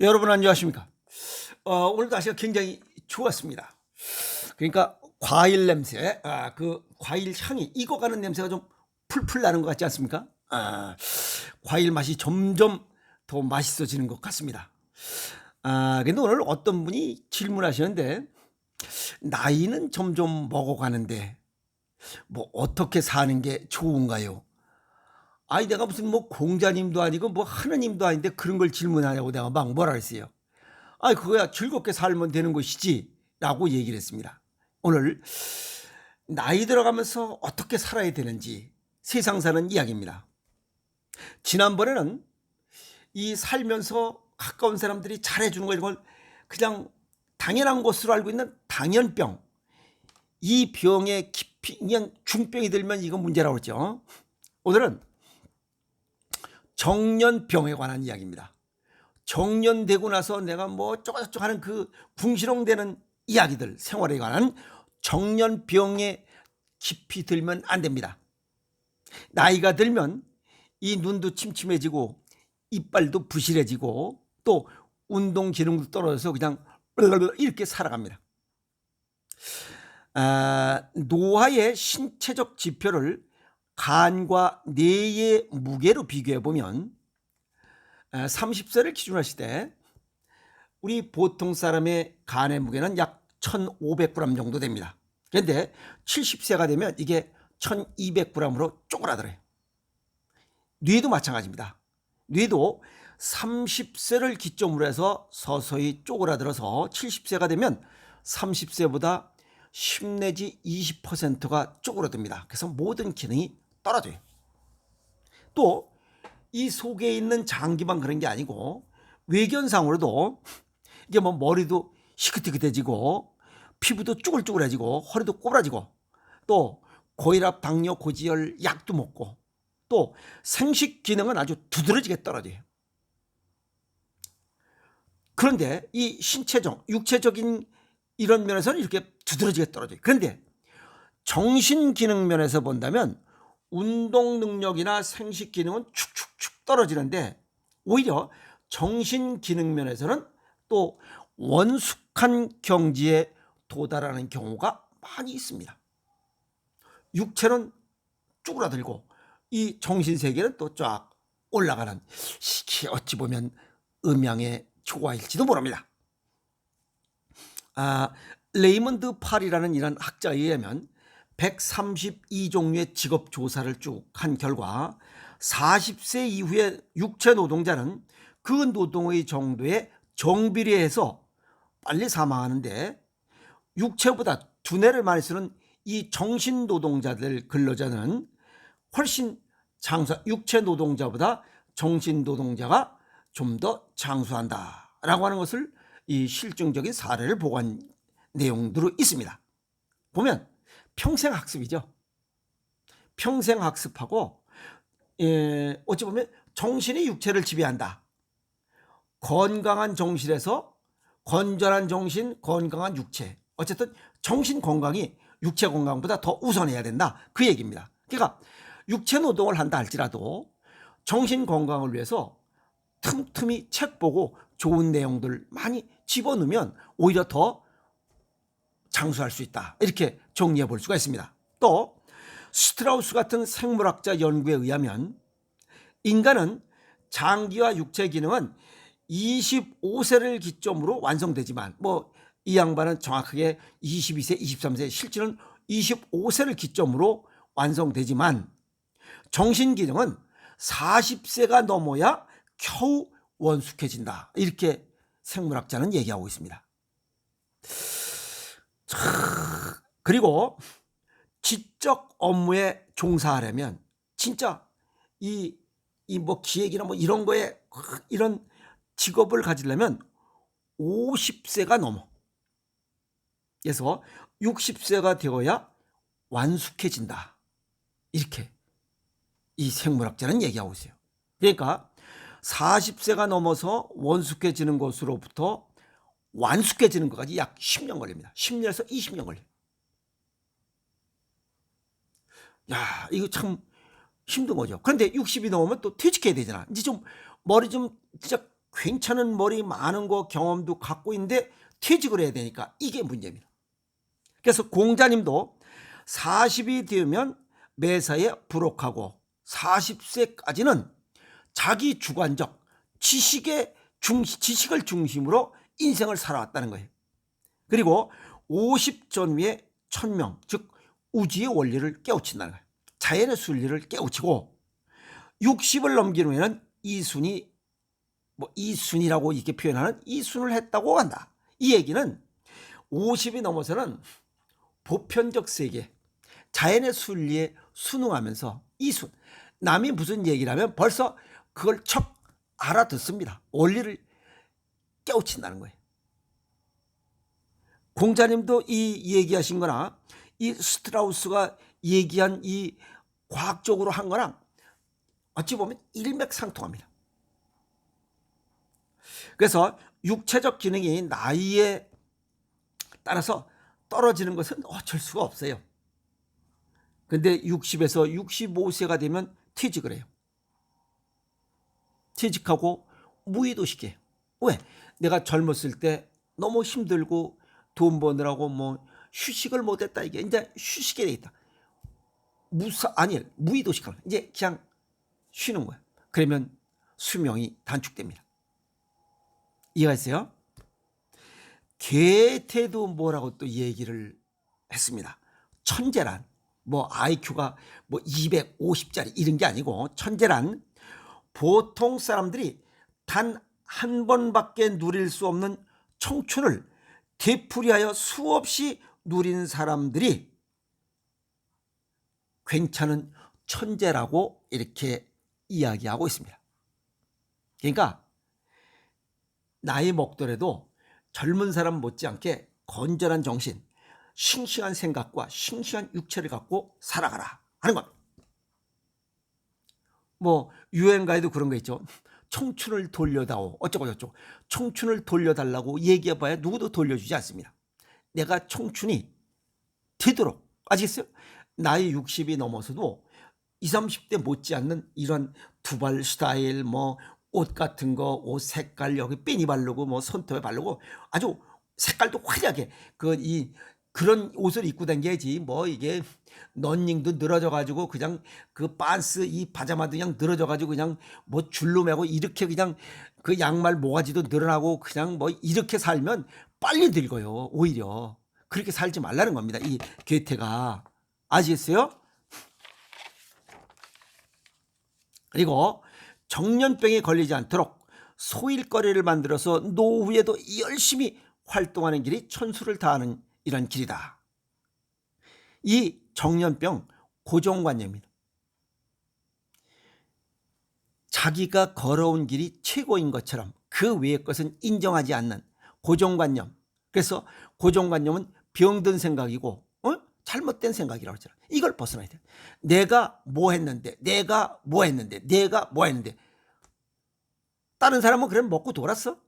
여러분 안녕하십니까? 오늘 날씨가 굉장히 좋았습니다. 그러니까 과일 냄새, 그 과일 향이 익어가는 냄새가 좀 풀풀 나는 것 같지 않습니까? 과일 맛이 점점 더 맛있어지는 것 같습니다. 근데 오늘 어떤 분이 질문하시는데 나이는 점점 먹어가는데 뭐 어떻게 사는 게 좋은가요? 아니 내가 무슨 뭐 공자님도 아니고 뭐 하느님도 아닌데 그런 걸 질문하냐고 내가 막 뭐라 그랬어요. 아이 그거야 즐겁게 살면 되는 것이지 라고 얘기를 했습니다. 오늘 나이 들어가면서 어떻게 살아야 되는지 세상 사는 이야기입니다. 지난번에는 이 살면서 가까운 사람들이 잘해주는 거 이런 걸 그냥 당연한 것으로 알고 있는 당연병, 이 병에 깊이 그냥 중병이 들면 이건 문제라고 그랬죠. 오늘은 정년병에 관한 이야기입니다. 정년되고 나서 내가 뭐 쪼가쪼가 하는 그 궁시렁대는 이야기들, 생활에 관한 정년병에 깊이 들면 안 됩니다. 나이가 들면 이 눈도 침침해지고 이빨도 부실해지고 또 운동 기능도 떨어져서 그냥 이렇게 살아갑니다. 노화의 신체적 지표를 간과 뇌의 무게로 비교해 보면 30세를 기준으로 했을 때 우리 보통 사람의 간의 무게는 약 1500g 정도 됩니다. 그런데 70세가 되면 이게 1200g으로 쪼그라들어요. 뇌도 마찬가지입니다. 뇌도 30세를 기점으로 해서 서서히 쪼그라들어서 70세가 되면 30세보다 10 내지 20%가 쪼그라듭니다. 그래서 모든 기능이 떨어져요. 또 이 속에 있는 장기만 그런 게 아니고 외견상으로도 이제 뭐 머리도 희끗희끗해지고 피부도 쭈글쭈글해지고 허리도 꼬부라지고 또 고혈압, 당뇨, 고지혈 약도 먹고 또 생식 기능은 아주 두드러지게 떨어져요. 그런데 이 신체적, 육체적인 이런 면에서는 이렇게 두드러지게 떨어져요. 그런데 정신 기능 면에서 본다면 운동 능력이나 생식 기능은 축축축 떨어지는데 오히려 정신 기능 면에서는 또 원숙한 경지에 도달하는 경우가 많이 있습니다. 육체는 쪼그라들고 이 정신 세계는 또 쫙 올라가는, 이게 어찌 보면 음양의 조화일지도 모릅니다. 레이먼드 팔이라는 이런 학자에 의하면 132종류의 직업 조사를 쭉 한 결과 40세 이후의 육체 노동자는 그 노동의 정도에 정비례해서 빨리 사망하는데 육체보다 두뇌를 많이 쓰는 이 정신 노동자들 근로자는 훨씬 육체 노동자보다 정신 노동자가 좀 더 장수한다라고 하는 것을 이 실증적인 사례를 보고한 내용들이 있습니다. 보면 평생 학습이죠. 평생 학습하고 어찌 보면 정신이 육체를 지배한다. 건강한 정신에서 건전한 정신, 건강한 육체. 어쨌든 정신 건강이 육체 건강보다 더 우선해야 된다. 그 얘기입니다. 그러니까 육체 노동을 한다 할지라도 정신 건강을 위해서 틈틈이 책 보고 좋은 내용들 많이 집어넣으면 오히려 더 장수할 수 있다. 이렇게 정리해 볼 수가 있습니다. 또 스트라우스 같은 생물학자 연구에 의하면 인간은 장기와 육체 기능은 25세를 기점으로 완성되지만 뭐 이 양반은 정확하게 22세, 23세, 실제는 25세를 기점으로 완성되지만 정신 기능은 40세가 넘어야 겨우 원숙해진다. 이렇게 생물학자는 얘기하고 있습니다. 그리고 지적 업무에 종사하려면 진짜 이 뭐 기획이나 뭐 이런 거에 이런 직업을 가지려면 50세가 넘어. 그래서 60세가 되어야 완숙해진다. 이렇게 이 생물학자는 얘기하고 있어요. 그러니까 40세가 넘어서 원숙해지는 것으로부터 완숙해지는 것까지 약 10년 걸립니다. 10년에서 20년 걸려요. 야, 이거 참 힘든 거죠. 그런데 60이 넘으면 또 퇴직해야 되잖아. 이제 좀 머리 좀 진짜 괜찮은 머리 많은 거 경험도 갖고 있는데 퇴직을 해야 되니까 이게 문제입니다. 그래서 공자님도 40이 되면 매사에 부록하고 40세까지는 자기 주관적 지식을 중심으로 인생을 살아왔다는 거예요. 그리고 50 전후에 천명, 즉 우주의 원리를 깨우친다는 거예요. 자연의 순리를 깨우치고 60을 넘긴 후에는 이순이 이순이라고 이렇게 표현하는 이순을 했다고 한다. 이 얘기는 50이 넘어서는 보편적 세계, 자연의 순리에 순응하면서 이순, 남이 무슨 얘기를 하면 벌써 그걸 척 알아듣습니다. 원리를 깨우친다는 거예요. 공자님도 이 얘기하신 거나 이 스트라우스가 얘기한 이 과학적으로 한 거랑 어찌 보면 일맥상통합니다. 그래서 육체적 기능이 나이에 따라서 떨어지는 것은 어쩔 수가 없어요. 근데 60에서 65세가 되면 퇴직을 해요. 퇴직하고 무의도식해요. 왜? 내가 젊었을 때 너무 힘들고 돈 버느라고 뭐 휴식을 못했다. 이게 이제 휴식에 돼 있다. 무의도식하면 이제 그냥 쉬는 거야. 그러면 수명이 단축됩니다. 이해가 있어요? 괴테도 뭐라고 또 얘기를 했습니다. 천재란 뭐 IQ가 뭐 250짜리 이런 게 아니고 천재란 보통 사람들이 단 한 번밖에 누릴 수 없는 청춘을 되풀이하여 수없이 누린 사람들이 괜찮은 천재라고 이렇게 이야기하고 있습니다. 그러니까 나이 먹더라도 젊은 사람 못지않게 건전한 정신, 싱싱한 생각과 싱싱한 육체를 갖고 살아가라 하는 것. 뭐 유행가에도 그런 거 있죠. 청춘을 돌려다오 어쩌고 저쩌고. 청춘을 돌려달라고 얘기해봐야 누구도 돌려주지 않습니다. 내가 청춘이 되도록, 아시겠어요? 나이 60이 넘어서도 20, 30대 못지않는 이런 두발 스타일, 뭐 옷 같은 거, 옷 색깔 여기 빼니 바르고 뭐 손톱에 바르고 아주 색깔도 화려하게 그런 옷을 입고 다녀야지. 뭐 이게 런닝도 늘어져 가지고 그냥 그 반스 이 파자마도 그냥 늘어져 가지고 그냥 뭐 줄로 매고 이렇게 그냥 그 양말 모가지도 늘어나고 그냥 뭐 이렇게 살면 빨리 늙어요. 오히려 그렇게 살지 말라는 겁니다. 이 괴테가. 아시겠어요? 그리고 정년병에 걸리지 않도록 소일거리를 만들어서 노후에도 열심히 활동하는 길이 천수를 다하는 이런 길이다. 이 정년병 고정관념입니다. 자기가 걸어온 길이 최고인 것처럼 그 외의 것은 인정하지 않는 고정관념. 그래서 고정관념은 병든 생각이고 잘못된 생각이라고 하잖아요. 이걸 벗어나야 돼요. 내가 뭐 했는데 다른 사람은 그럼 먹고 돌았어?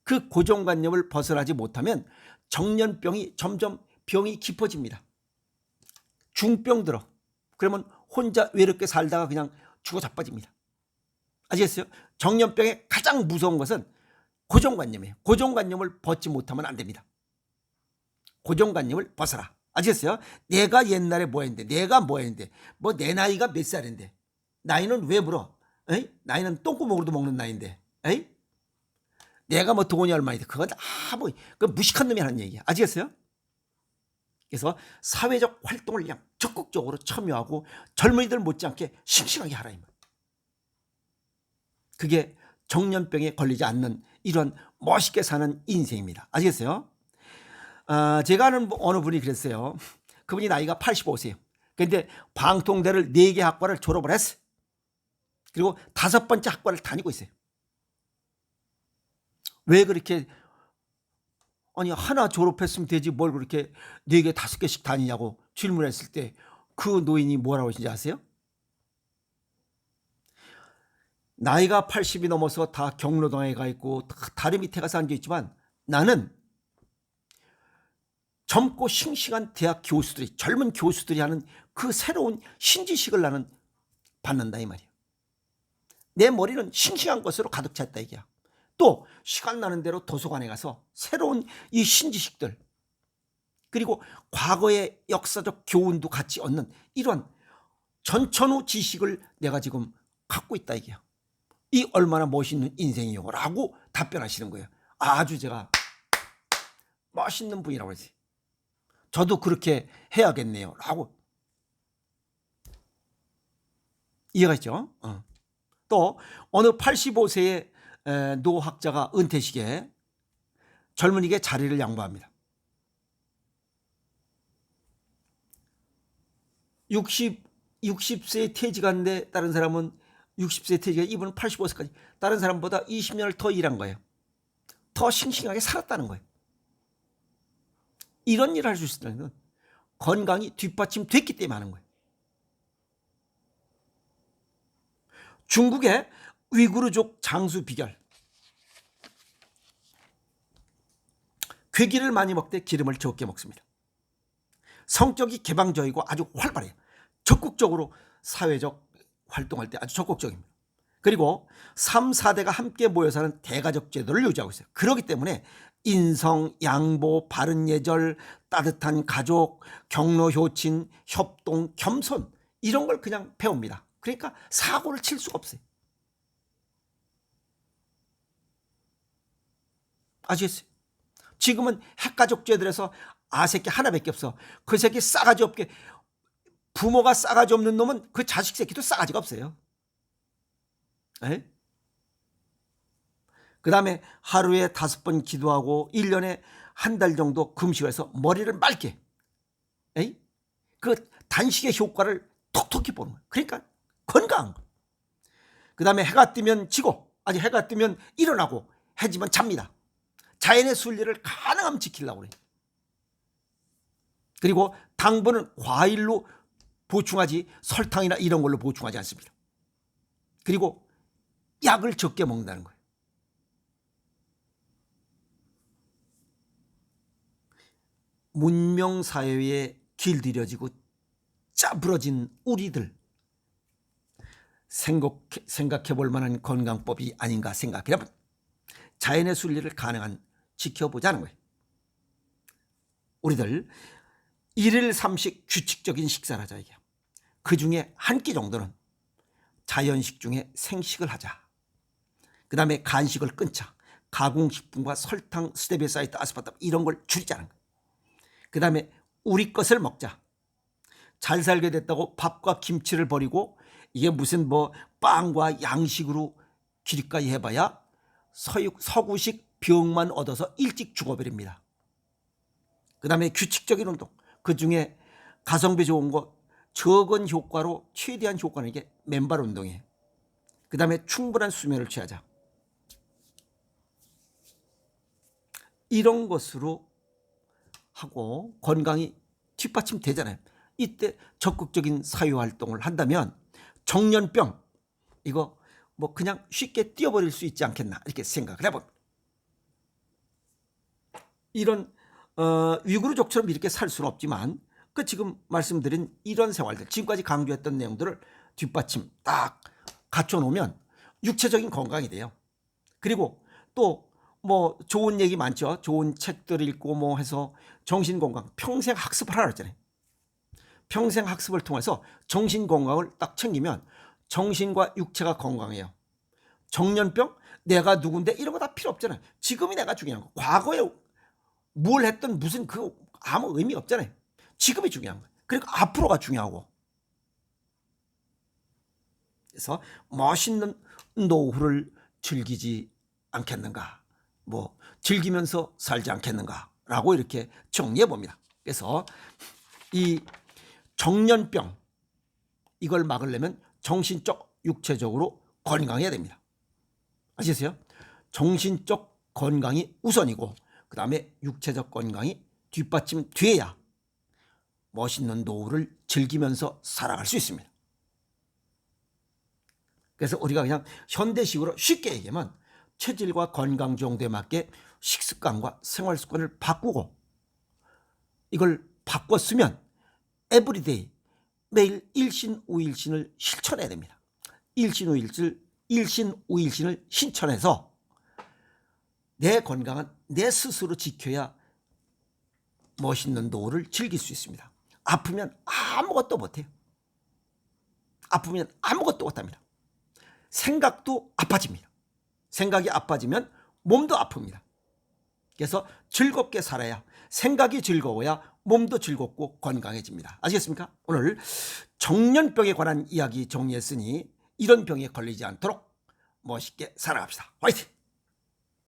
그 고정관념을 벗어나지 못하면 정년병이 점점 병이 깊어집니다. 중병 들어. 그러면 혼자 외롭게 살다가 그냥 죽어 자빠집니다. 아시겠어요? 정년병의 가장 무서운 것은 고정관념이에요. 고정관념을 벗지 못하면 안 됩니다. 고정관념을 벗어라. 아시겠어요? 내가 옛날에 뭐 했는데 뭐 내 나이가 몇 살인데 나이는 왜 물어? 에이? 나이는 똥구멍으로도 먹는 나이인데 에이? 내가 뭐 돈이 얼마인데 그건 그 무식한 놈이 하는 얘기야. 아시겠어요? 그래서 사회적 활동을 그냥 적극적으로 참여하고 젊은이들 못지않게 싱싱하게 하라. 그게 정년병에 걸리지 않는 이런 멋있게 사는 인생입니다. 아시겠어요? 제가 아는 어느 분이 그랬어요. 그분이 나이가 85세예요. 그런데 방통대를 4개 학과를 졸업을 했어요. 그리고 5번째 학과를 다니고 있어요. 왜 그렇게 하나 졸업했으면 되지 뭘 그렇게 4개 5개씩 다니냐고 질문했을 때 그 노인이 뭐라고 하신지 아세요? 나이가 80이 넘어서 다 경로당에 가 있고 다리 밑에 가서 앉아 있지만 나는 젊고 싱싱한 대학 교수들이, 젊은 교수들이 하는 그 새로운 신지식을 나는 받는다 이 말이에요. 내 머리는 싱싱한 것으로 가득 찼다 이게야. 또 시간 나는 대로 도서관에 가서 새로운 이 신지식들, 그리고 과거의 역사적 교훈도 같이 얻는 이런 전천후 지식을 내가 지금 갖고 있다 이게요. 이 얼마나 멋있는 인생이요 라고 답변하시는 거예요. 아주 제가 멋있는 분이라고 그러지. 저도 그렇게 해야겠네요 라고. 이해가 있죠? 또 어느 85세의 노학자가 은퇴식에 젊은이에게 자리를 양보합니다. 60세에 퇴직한데 다른 사람은 60세에 퇴직해, 이분은 85세까지 다른 사람보다 20년을 더 일한 거예요. 더 싱싱하게 살았다는 거예요. 이런 일을 할 수 있다는 건 건강이 뒷받침됐기 때문에 하는 거예요. 중국의 위구르족 장수 비결. 괴기를 많이 먹되 기름을 적게 먹습니다. 성격이 개방적이고 아주 활발해요. 적극적으로 사회적 활동할 때 아주 적극적입니다. 그리고 3, 4대가 함께 모여 사는 대가족 제도를 유지하고 있어요. 그렇기 때문에 인성, 양보, 바른 예절, 따뜻한 가족, 경로 효친, 협동, 겸손 이런 걸 그냥 배웁니다. 그러니까 사고를 칠 수가 없어요. 아시겠어요? 지금은 핵가족제들에서 새끼 하나밖에 없어. 그 새끼 싸가지 없게, 부모가 싸가지 없는 놈은 그 자식 새끼도 싸가지가 없어요. 그 다음에 하루에 5번 기도하고 1년에 한 달 정도 금식해서 머리를 맑게, 그 단식의 효과를 톡톡히 보는 거예요. 그러니까 건강. 그 다음에 해가 뜨면 지고, 아니 해가 뜨면 일어나고, 해지면 잡니다. 자연의 순리를 가능하면 지키려고 그래요. 그리고 당분은 과일로 보충하지 설탕이나 이런 걸로 보충하지 않습니다. 그리고 약을 적게 먹는다는 거예요. 문명사회에 길들여지고 짜부러진 우리들, 생각해 볼 만한 건강법이 아닌가 생각해보면 자연의 순리를 가능한 지켜보자는 거예요. 우리들 1일 3식 규칙적인 식사를 하자 이게. 그 중에 한 끼 정도는 자연식 중에 생식을 하자. 그 다음에 간식을 끊자. 가공식품과 설탕, 스테비아 사이트, 아스파탐 이런 걸 줄이자는 거예요. 그 다음에 우리 것을 먹자. 잘 살게 됐다고 밥과 김치를 버리고 이게 무슨 뭐 빵과 양식으로 기립가이 해봐야 서구식 병만 얻어서 일찍 죽어버립니다. 그 다음에 규칙적인 운동. 그 중에 가성비 좋은 거 적은 효과로 최대한 효과는 이게 맨발 운동이에요. 그 다음에 충분한 수면을 취하자. 이런 것으로 하고 건강이 뒷받침되잖아요. 이때 적극적인 사회활동을 한다면 정년병 이거 뭐 그냥 쉽게 띄워버릴 수 있지 않겠나 이렇게 생각을 해봅니다. 이런 위구르족처럼 이렇게 살 수는 없지만 그 지금 말씀드린 이런 생활들, 지금까지 강조했던 내용들을 뒷받침 딱 갖춰놓으면 육체적인 건강이 돼요. 그리고 또 뭐 좋은 얘기 많죠. 좋은 책들 읽고 뭐 해서 정신 건강, 평생 학습을 하라 했잖아요. 평생 학습을 통해서 정신 건강을 딱 챙기면 정신과 육체가 건강해요. 정년병, 내가 누군데 이런 거 다 필요 없잖아요. 지금이 내가 중요한 거. 과거에 뭘 했던 무슨 그 아무 의미 없잖아요. 지금이 중요한 거예요. 그리고 앞으로가 중요하고. 그래서 멋있는 노후를 즐기지 않겠는가, 뭐 즐기면서 살지 않겠는가라고 이렇게 정리해 봅니다. 그래서 이 정년병 이걸 막으려면 정신적, 육체적으로 건강해야 됩니다. 아시겠어요? 정신적 건강이 우선이고 그 다음에 육체적 건강이 뒷받침돼야 멋있는 노후를 즐기면서 살아갈 수 있습니다. 그래서 우리가 그냥 현대식으로 쉽게 얘기하면 체질과 건강 정도에 맞게 식습관과 생활습관을 바꾸고 이걸 바꿨으면 에브리데이 매일 일신 우일신을 실천해야 됩니다. 일신 우일신 일신오일신을 신천해서 내 건강은 내 스스로 지켜야 멋있는 노후를 즐길 수 있습니다. 아프면 아무것도 못해요. 아프면 아무것도 못합니다. 생각도 아파집니다. 생각이 아파지면 몸도 아픕니다. 그래서 즐겁게 살아야, 생각이 즐거워야 몸도 즐겁고 건강해집니다. 아시겠습니까? 오늘 정년병에 관한 이야기 정리했으니 이런 병에 걸리지 않도록 멋있게 살아갑시다. 화이팅!